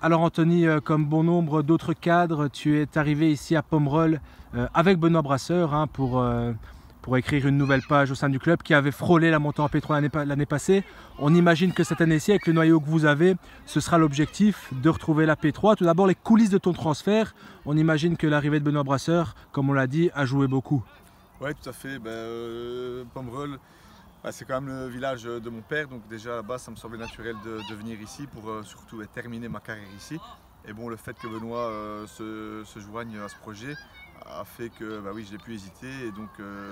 Alors Anthony, comme bon nombre d'autres cadres, tu es arrivé ici à Pomerol avec Benoît Brasseur pour écrire une nouvelle page au sein du club qui avait frôlé la montée en P3 l'année passée. On imagine que cette année-ci, avec le noyau que vous avez, ce sera l'objectif de retrouver la P3. Tout d'abord, les coulisses de ton transfert. On imagine que l'arrivée de Benoît Brasseur, comme on l'a dit, a joué beaucoup. Oui, tout à fait. Pomerol, c'est quand même le village de mon père, donc déjà à la base ça me semblait naturel de venir ici pour surtout terminer ma carrière ici. Et bon, le fait que Benoît se joigne à ce projet a fait que oui, je n'ai pu hésiter et donc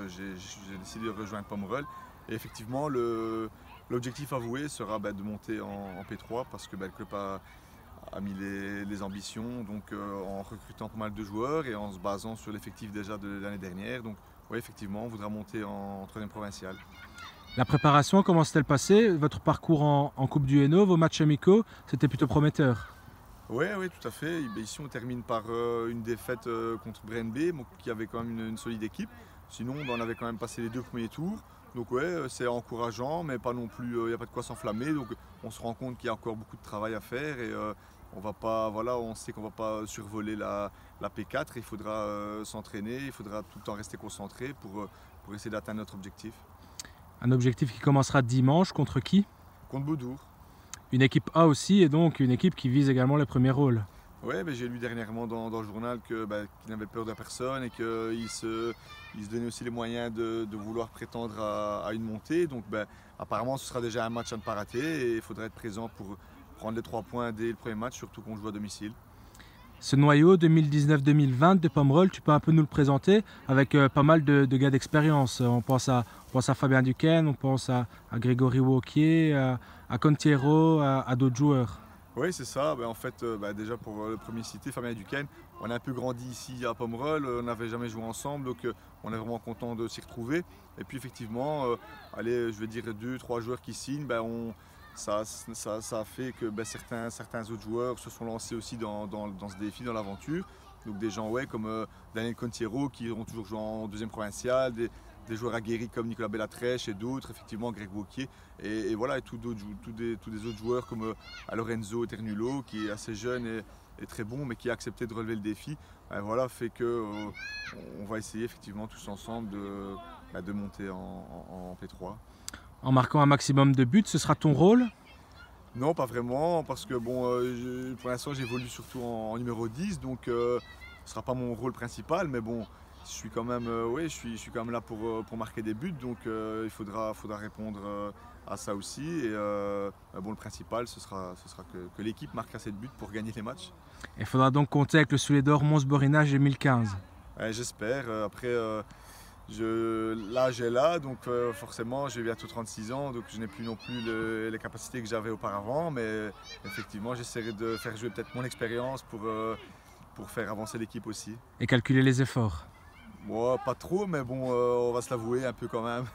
j'ai décidé de rejoindre Pomerol. Et effectivement, l'objectif avoué sera de monter en P3 parce que le club a mis les ambitions donc, en recrutant pas mal de joueurs et en se basant sur l'effectif déjà de l'année dernière. Donc oui, effectivement, on voudra monter en 3e provinciale. La préparation, comment s'est-elle passée? Votre parcours en Coupe du Hainaut, vos matchs amicaux, c'était plutôt prometteur. Oui, tout à fait. Ici, on termine par une défaite contre Brennby, qui avait quand même une solide équipe. Sinon, on avait quand même passé les 2 premiers tours. Donc ouais, c'est encourageant, mais pas non plus, il n'y a pas de quoi s'enflammer. Donc on se rend compte qu'il y a encore beaucoup de travail à faire et on va pas, on sait qu'on ne va pas survoler la P4. Il faudra s'entraîner, il faudra tout le temps rester concentré pour essayer d'atteindre notre objectif. Un objectif qui commencera dimanche, contre qui? Contre Beaudour. Une équipe A aussi, et donc une équipe qui vise également les premiers rôles. Oui, j'ai lu dernièrement dans le journal qu'il n'avait peur de personne et qu'il se donnait aussi les moyens de vouloir prétendre à une montée. Donc apparemment ce sera déjà un match à ne pas rater et il faudra être présent pour prendre les 3 points dès le premier match, surtout qu'on joue à domicile. Ce noyau 2019-2020 de Pomerol, tu peux un peu nous le présenter avec pas mal de gars d'expérience. On pense à Fabien Duquesne, on pense à Grégory Wauquiez, à Contiero, à d'autres joueurs. Oui, c'est ça. En fait, déjà pour le premier cité, Fabien Duquesne, on a un peu grandi ici à Pomerol, on n'avait jamais joué ensemble, donc on est vraiment content de s'y retrouver. Et puis effectivement, je vais dire 2-3 joueurs qui signent, ça a fait que certains autres joueurs se sont lancés aussi dans ce défi, dans l'aventure. Donc des gens comme Daniel Contiero qui ont toujours joué en 2e provinciale, des joueurs aguerris comme Nicolas Bellatrèche et d'autres, effectivement Greg Wauquiez. Et voilà, et tous des autres joueurs comme Lorenzo Ternulo qui est assez jeune et très bon mais qui a accepté de relever le défi. Voilà, fait que on va essayer effectivement tous ensemble de monter en P3. En marquant un maximum de buts, ce sera ton rôle? Non, pas vraiment, parce que pour l'instant j'évolue surtout en numéro 10, donc ce ne sera pas mon rôle principal, mais bon, je suis quand même, je suis quand même là pour marquer des buts, donc il faudra répondre à ça aussi. Et le principal, ce sera que l'équipe marque assez de buts pour gagner les matchs. Il faudra donc compter avec le Soulet d'Or Mons Borinage 2015. J'espère. Après, l'âge est là, donc forcément, j'ai bientôt 36 ans, donc je n'ai plus non plus les capacités que j'avais auparavant, mais effectivement, j'essaierai de faire jouer peut-être mon expérience pour faire avancer l'équipe aussi. Et calculer les efforts. Moi, pas trop, mais bon, on va se l'avouer un peu quand même.